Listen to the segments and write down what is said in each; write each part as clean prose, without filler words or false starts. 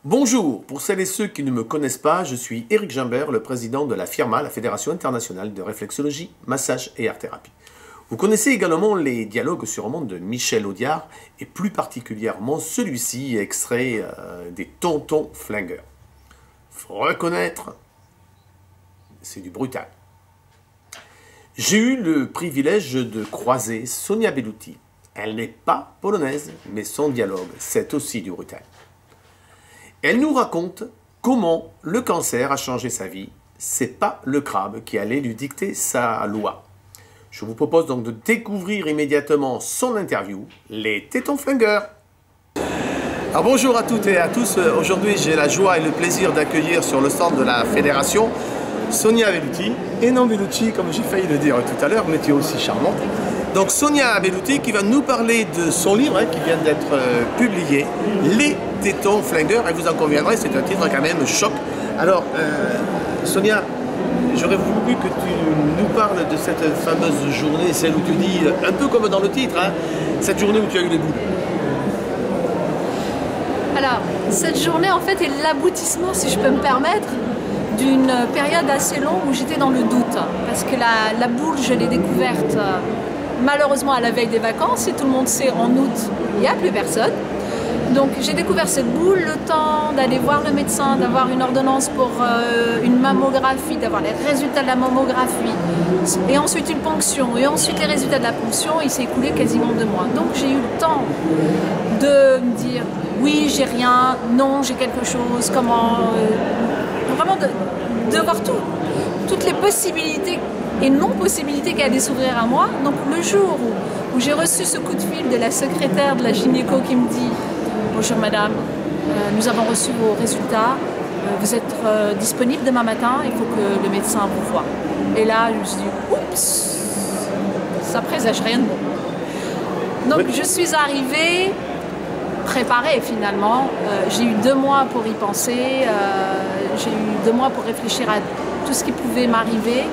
Bonjour, pour celles et ceux qui ne me connaissent pas, je suis Éric Gimbert, le président de la FIRMA, la Fédération internationale de réflexologie, massage et art-thérapie. Vous connaissez également les dialogues sûrement de Michel Audiard, et plus particulièrement celui-ci extrait des Tontons Flingueurs. Faut reconnaître, c'est du brutal. J'ai eu le privilège de croiser Sonia Belluti. Elle n'est pas polonaise, mais son dialogue, c'est aussi du brutal. Elle nous raconte comment le cancer a changé sa vie. C'est pas le crabe qui allait lui dicter sa loi. Je vous propose donc de découvrir immédiatement son interview, les Tétons Flingueurs. Alors bonjour à toutes et à tous. Aujourd'hui, j'ai la joie et le plaisir d'accueillir sur le stand de la fédération Sonia Belluti, et non Belluti, comme j'ai failli le dire tout à l'heure, mais tu es aussi charmante. Donc Sonia Belluti qui va nous parler de son livre qui vient d'être publié, Les Tétons Flingueurs, et vous en conviendrez, c'est un titre quand même choc. Alors Sonia, j'aurais voulu que tu nous parles de cette fameuse journée, celle où tu dis, un peu comme dans le titre, cette journée où tu as eu les boules. Alors, cette journée en fait est l'aboutissement, si je peux me permettre, d'une période assez longue où j'étais dans le doute. Parce que la boule, je l'ai découverte malheureusement à la veille des vacances, et tout le monde sait, en août, il n'y a plus personne. Donc j'ai découvert cette boule, le temps d'aller voir le médecin, d'avoir une ordonnance pour une mammographie, d'avoir les résultats de la mammographie, et ensuite une ponction, et ensuite les résultats de la ponction. Il s'est écoulé quasiment 2 mois. Donc j'ai eu le temps de me dire, oui, j'ai rien, non, j'ai quelque chose, comment... vraiment de voir toutes les possibilités et non-possibilités qui allaient s'ouvrir à moi. Donc le jour où j'ai reçu ce coup de fil de la secrétaire de la gynéco qui me dit « Bonjour madame, nous avons reçu vos résultats, vous êtes disponible demain matin, il faut que le médecin vous voie ». Et là, je me suis dit « Oups, ça présage rien de bon ». Donc je suis arrivée préparée finalement. J'ai eu 2 mois pour y penser, j'ai eu 2 mois pour réfléchir à tout ce qui pouvait m'arriver.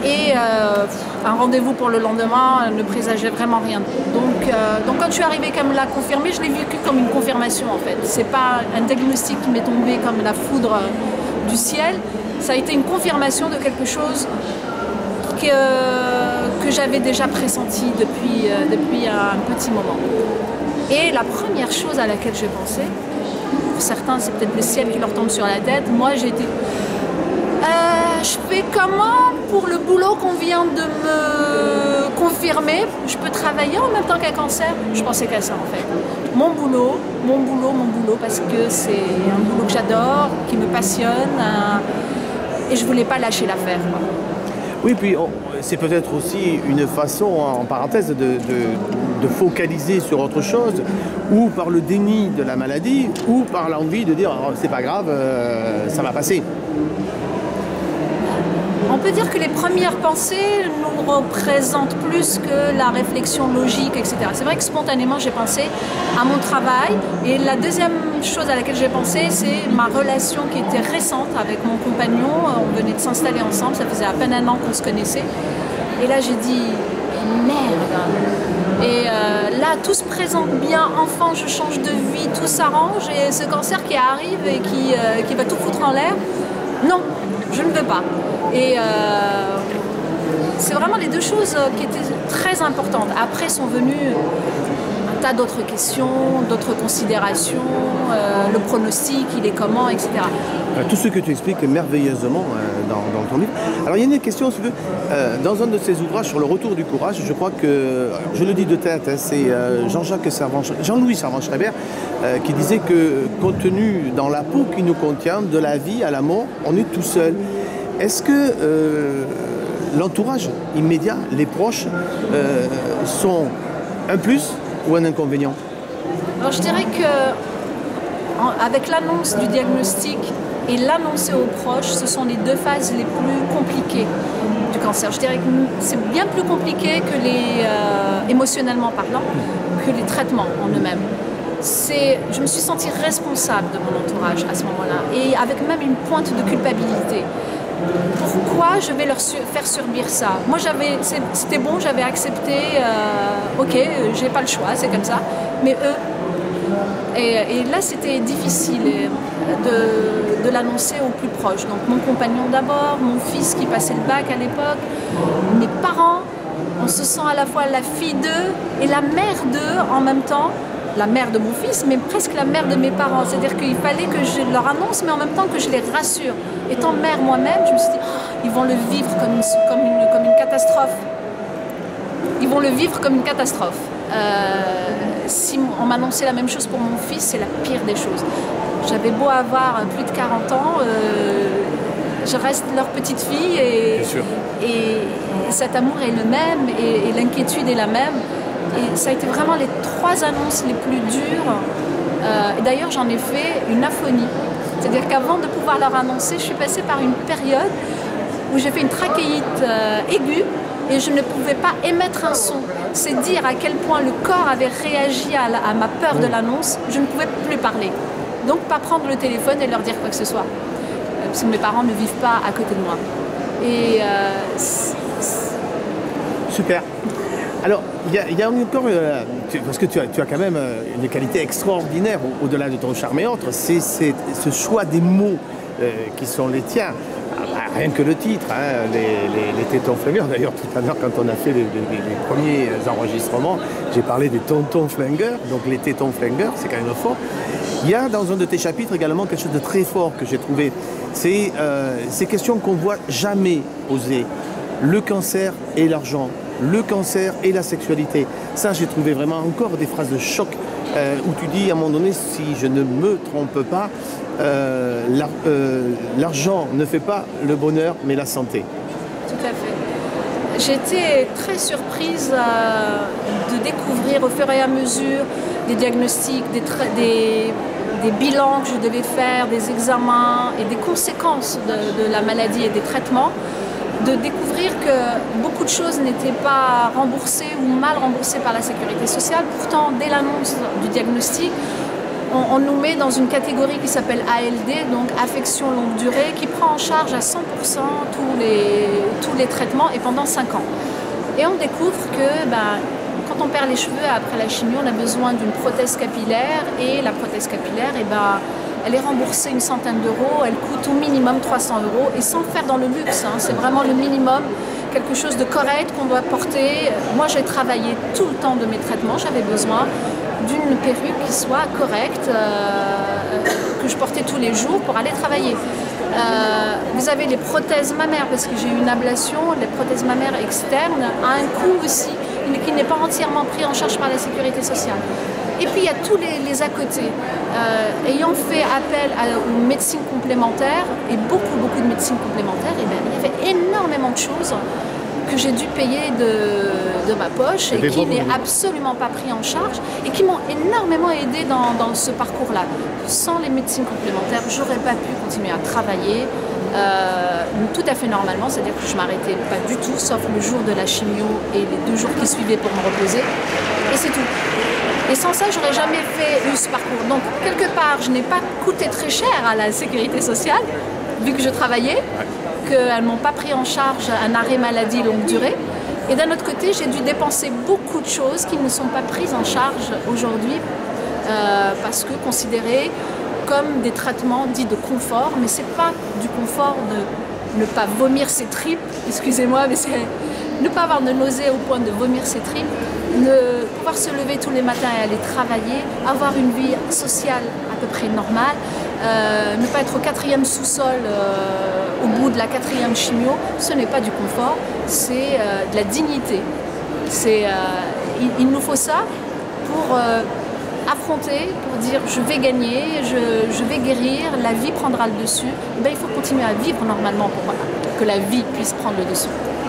Et un rendez-vous pour le lendemain ne présageait vraiment rien. Donc quand je suis arrivée, qu'elle me l'a confirmé, je l'ai vécu comme une confirmation en fait. C'est pas un diagnostic qui m'est tombé comme la foudre du ciel, ça a été une confirmation de quelque chose que j'avais déjà pressenti depuis un petit moment. Et la première chose à laquelle j'ai pensé, pour certains c'est peut-être le ciel qui leur tombe sur la tête, moi j'ai été... je fais comment pour le boulot qu'on vient de me confirmer? Je peux travailler en même temps qu'un cancer? Je pensais qu'à ça en fait. Mon boulot, parce que c'est un boulot que j'adore, qui me passionne, et je voulais pas lâcher l'affaire. Oui, puis c'est peut-être aussi une façon, en parenthèse, de focaliser sur autre chose, ou par le déni de la maladie, ou par l'envie de dire oh, c'est pas grave, ça va passer. On peut dire que les premières pensées nous représentent plus que la réflexion logique, etc. C'est vrai que spontanément j'ai pensé à mon travail, et la deuxième chose à laquelle j'ai pensé, c'est ma relation qui était récente avec mon compagnon. On venait de s'installer ensemble, ça faisait à peine 1 an qu'on se connaissait, et là j'ai dit merde. Et là tout se présente bien, enfin je change de vie, tout s'arrange, et ce cancer qui arrive et qui va tout foutre en l'air, non, je ne veux pas. Et c'est vraiment les 2 choses qui étaient très importantes. Après sont venues un tas d'autres questions, d'autres considérations, le pronostic, il est comment, etc. Tout ce que tu expliques merveilleusement dans ton livre. Alors il y a une question, si tu veux, dans un de ses ouvrages sur le retour du courage, je crois que, je le dis de tête, c'est Jean-Louis Servan-Schreiber qui disait que contenu dans la peau qui nous contient, de la vie à la mort, on est tout seul. Est-ce que l'entourage immédiat, les proches, sont un plus ou un inconvénient? Alors je dirais que avec l'annonce du diagnostic et l'annoncer aux proches, ce sont les 2 phases les plus compliquées du cancer. Je dirais que c'est bien plus compliqué que émotionnellement parlant, que les traitements en eux-mêmes. Je me suis sentie responsable de mon entourage à ce moment-là, et avec même une pointe de culpabilité. Pourquoi je vais leur faire subir ça? Moi, c'était bon, j'avais accepté, ok, j'ai pas le choix, c'est comme ça. Mais eux, Et là, c'était difficile de l'annoncer au plus proche. Donc mon compagnon d'abord, mon fils qui passait le bac à l'époque, mes parents. On se sent à la fois la fille d'eux et la mère d'eux en même temps. La mère de mon fils, mais presque la mère de mes parents. C'est-à-dire qu'il fallait que je leur annonce, mais en même temps que je les rassure. Étant mère moi-même, je me suis dit, oh, ils vont le vivre comme une catastrophe. Ils vont le vivre comme une catastrophe. Si on m'annonçait la même chose pour mon fils, c'est la pire des choses. J'avais beau avoir plus de 40 ans, je reste leur petite fille et cet amour est le même et l'inquiétude est la même. Et ça a été vraiment les 3 annonces les plus dures. D'ailleurs, j'en ai fait une aphonie. C'est-à-dire qu'avant de pouvoir leur annoncer, je suis passée par une période où j'ai fait une trachéite aiguë et je ne pouvais pas émettre un son. C'est dire à quel point le corps avait réagi à ma peur de l'annonce. Je ne pouvais plus parler. Donc, pas prendre le téléphone et leur dire quoi que ce soit. Parce que mes parents ne vivent pas à côté de moi. Et super. Alors, il y a encore, parce que tu as quand même une qualité extraordinaire au-delà de ton charme et autres, c'est ce choix des mots qui sont les tiens. Rien que le titre, hein, les tétons flingueurs. D'ailleurs, tout à l'heure, quand on a fait les premiers enregistrements, j'ai parlé des tontons flingueurs, donc les tétons flingueurs, c'est quand même fort. Il y a dans un de tes chapitres également quelque chose de très fort que j'ai trouvé. C'est ces questions qu'on ne voit jamais posées. Le cancer et l'argent, le cancer et la sexualité. Ça, j'ai trouvé vraiment encore des phrases de choc où tu dis à un moment donné, si je ne me trompe pas, l'argent ne fait pas le bonheur, mais la santé. Tout à fait. J'étais très surprise de découvrir au fur et à mesure des diagnostics, des bilans que je devais faire, des examens et des conséquences de la maladie et des traitements, de découvrir que beaucoup de choses n'étaient pas remboursées ou mal remboursées par la sécurité sociale. Pourtant, dès l'annonce du diagnostic, on nous met dans une catégorie qui s'appelle ALD, donc affection longue durée, qui prend en charge à 100% tous les traitements et pendant 5 ans. Et on découvre que quand on perd les cheveux après la chimio, on a besoin d'une prothèse capillaire et la prothèse capillaire, elle est remboursée une centaine d'euros, elle coûte au minimum 300 euros et sans faire dans le luxe, hein, c'est vraiment le minimum, quelque chose de correct qu'on doit porter. Moi, j'ai travaillé tout le temps de mes traitements, j'avais besoin d'une perruque qui soit correcte, que je portais tous les jours pour aller travailler. Vous avez les prothèses mammaires, parce que j'ai eu une ablation, les prothèses mammaires externes, à un coût aussi, qui n'est pas entièrement pris en charge par la sécurité sociale. Et puis il y a tous les à côté. Ayant fait appel aux médecines complémentaires, et beaucoup de médecines complémentaires, il y avait énormément de choses que j'ai dû payer de ma poche et qui n'est absolument pas pris en charge et qui m'ont énormément aidé dans ce parcours-là. Sans les médecines complémentaires, j'aurais pas pu continuer à travailler tout à fait normalement, c'est-à-dire que je m'arrêtais pas du tout, sauf le jour de la chimio et les 2 jours qui suivaient pour me reposer, et c'est tout. Et sans ça, j'aurais jamais eu ce parcours. Donc, quelque part, je n'ai pas coûté très cher à la sécurité sociale, vu que je travaillais, qu'elles ne m'ont pas pris en charge un arrêt maladie longue durée. Et d'un autre côté, j'ai dû dépenser beaucoup de choses qui ne sont pas prises en charge aujourd'hui, parce que considérées comme des traitements dits de confort, mais ce n'est pas du confort de ne pas vomir ses tripes, excusez-moi, mais c'est ne pas avoir de nausée au point de vomir ses tripes, pouvoir se lever tous les matins et aller travailler, avoir une vie sociale à peu près normale, ne pas être au 4e sous-sol au bout de la 4e chimio, ce n'est pas du confort, c'est de la dignité. Il nous faut ça pour affronter, pour dire je vais gagner, je vais guérir, la vie prendra le dessus. Il faut continuer à vivre normalement pour que la vie puisse prendre le dessus.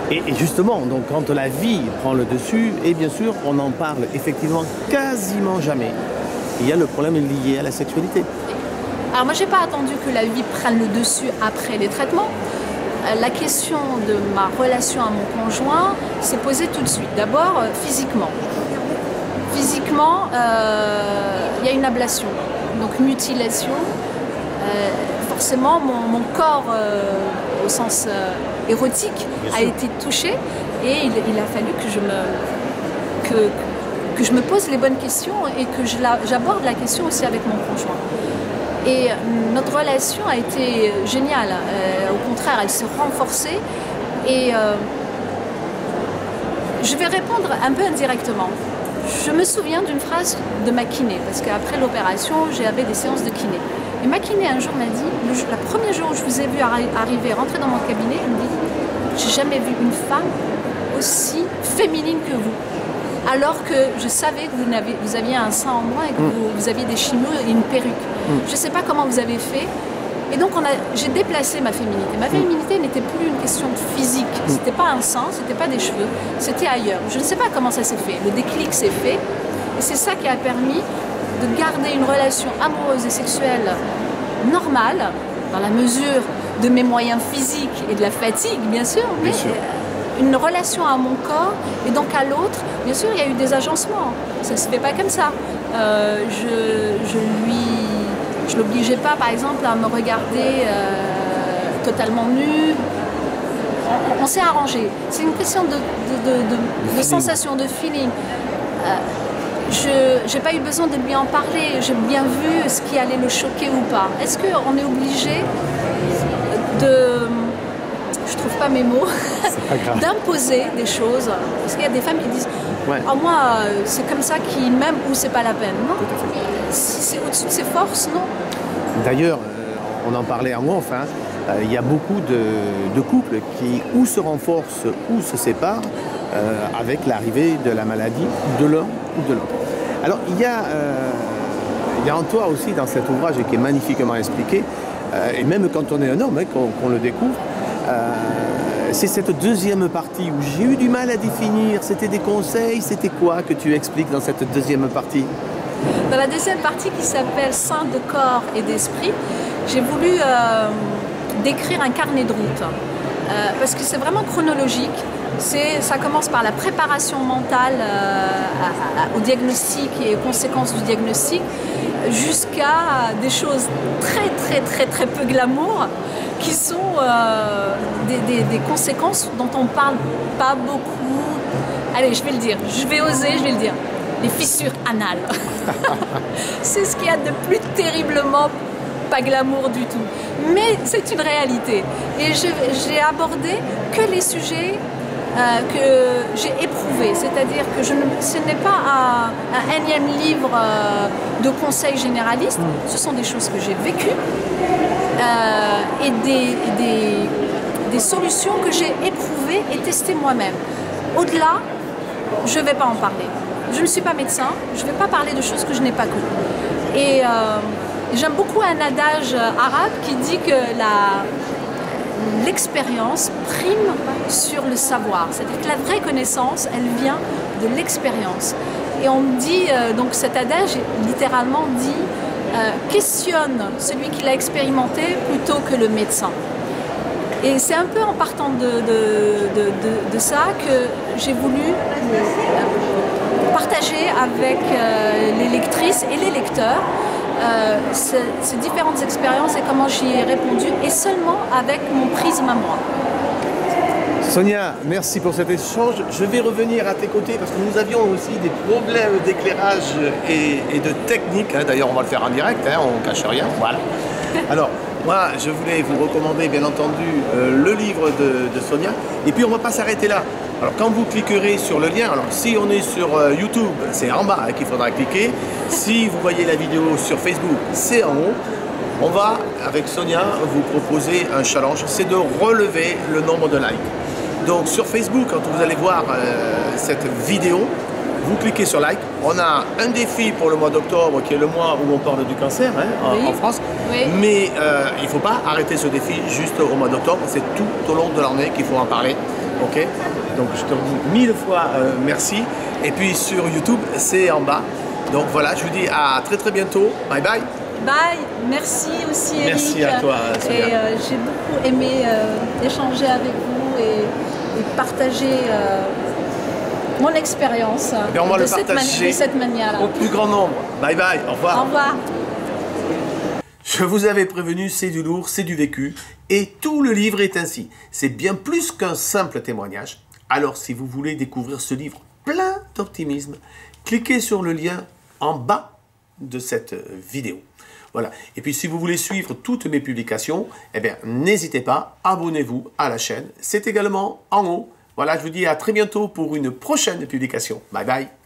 Et justement, donc, quand la vie prend le dessus, et bien sûr, on n'en parle effectivement quasiment jamais. Il y a le problème lié à la sexualité. Alors moi, je n'ai pas attendu que la vie prenne le dessus après les traitements. La question de ma relation à mon conjoint s'est posée tout de suite. D'abord, physiquement. Physiquement, il y a une ablation, donc mutilation. Forcément, mon corps, au sens érotique, a été touché et il a fallu que que je me pose les bonnes questions et que j'aborde la question aussi avec mon conjoint. Et notre relation a été géniale. Au contraire, elle s'est renforcée. Et je vais répondre un peu indirectement. Je me souviens d'une phrase de ma kiné, parce qu'après l'opération, j'avais des séances de kiné. Et ma kiné un jour m'a dit, le premier jour où je vous ai vu arriver, rentrer dans mon cabinet, elle me dit, j'ai jamais vu une femme aussi féminine que vous. Alors que je savais que vous aviez un sein en moins et que vous aviez des chimios et une perruque. Je ne sais pas comment vous avez fait. Et donc j'ai déplacé ma féminité. Ma féminité n'était plus une question de physique. C'était pas un sein, c'était pas des cheveux, c'était ailleurs. Je ne sais pas comment ça s'est fait. Le déclic s'est fait. Et c'est ça qui a permis de garder une relation amoureuse et sexuelle normale, dans la mesure de mes moyens physiques et de la fatigue, bien sûr. Mais une relation à mon corps et donc à l'autre. Bien sûr, il y a eu des agencements. Ça ne se fait pas comme ça. Je l'obligeais pas, par exemple, à me regarder totalement nue. On s'est arrangé. C'est une question de sensation, de feeling. Je n'ai pas eu besoin de lui en parler. J'ai bien vu ce qui allait le choquer ou pas. Est-ce qu'on est obligé de... Je trouve pas mes mots, d'imposer des choses. Parce qu'il y a des femmes qui disent « moi, c'est comme ça qu'ils m'aiment ou c'est pas la peine ». Non, si c'est au-dessus de ses forces, non. D'ailleurs, on en parlait en off, il y a beaucoup de couples qui ou se renforcent ou se séparent avec l'arrivée de la maladie de l'un ou de l'autre. Alors, il y a en toi aussi, dans cet ouvrage, qui est magnifiquement expliqué, et même quand on est un homme, qu'on le découvre, c'est cette deuxième partie où j'ai eu du mal à définir. C'était des conseils, c'était quoi que tu expliques dans cette deuxième partie? Dans la deuxième partie qui s'appelle « Sein de corps et d'esprit », j'ai voulu décrire un carnet de route. Parce que c'est vraiment chronologique. Ça commence par la préparation mentale au diagnostic et aux conséquences du diagnostic, jusqu'à des choses très peu glamour, qui sont des conséquences dont on ne parle pas beaucoup. Allez, je vais le dire, je vais oser, je vais le dire. Les fissures anales. C'est ce qu'il y a de plus terriblement pas glamour du tout. Mais c'est une réalité. Et j'ai abordé que les sujets que j'ai éprouvés. C'est-à-dire que ce n'est pas un énième livre de conseils généralistes. Ce sont des choses que j'ai vécues et des solutions que j'ai éprouvées et testées moi-même. Au-delà, je ne vais pas en parler. Je ne suis pas médecin, je ne vais pas parler de choses que je n'ai pas connues. Et j'aime beaucoup un adage arabe qui dit que l'expérience prime sur le savoir. C'est-à-dire que la vraie connaissance, elle vient de l'expérience. Et on dit, donc cet adage littéralement dit questionne celui qui l'a expérimenté plutôt que le médecin. Et c'est un peu en partant de ça que j'ai voulu partager avec les lectrices et les lecteurs ces différentes expériences et comment j'y ai répondu, et seulement avec mon prisme à moi. Sonia, merci pour cet échange. Je vais revenir à tes côtés parce que nous avions aussi des problèmes d'éclairage et de technique. D'ailleurs, on va le faire en direct, on ne cache rien. Voilà. Alors, moi, je voulais vous recommander, bien entendu, le livre de Sonia. Et puis, on ne va pas s'arrêter là. Alors, quand vous cliquerez sur le lien, alors si on est sur YouTube, c'est en bas qu'il faudra cliquer. Si vous voyez la vidéo sur Facebook, c'est en haut. On va, avec Sonia, vous proposer un challenge, c'est de relever le nombre de likes. Donc, sur Facebook, quand vous allez voir cette vidéo, vous cliquez sur like. On a un défi pour le mois d'octobre, qui est le mois où on parle du cancer en France. Oui. Mais il ne faut pas arrêter ce défi juste au mois d'octobre. C'est tout au long de l'année qu'il faut en parler. Ok. Donc je te dis 1000 fois merci. Et puis sur YouTube, c'est en bas. Donc voilà, je vous dis à très bientôt. Bye bye. Bye. Merci aussi Eric. Merci à toi Sonia. Et j'ai beaucoup aimé échanger avec vous et partager mon expérience de cette manière-là. Au plus grand nombre. Bye bye. Au revoir. Au revoir. Je vous avais prévenu, c'est du lourd, c'est du vécu. Et tout le livre est ainsi. C'est bien plus qu'un simple témoignage. Alors si vous voulez découvrir ce livre plein d'optimisme, cliquez sur le lien en bas de cette vidéo. Voilà. Et puis si vous voulez suivre toutes mes publications, eh bien n'hésitez pas, abonnez-vous à la chaîne. C'est également en haut. Voilà, je vous dis à très bientôt pour une prochaine publication. Bye bye.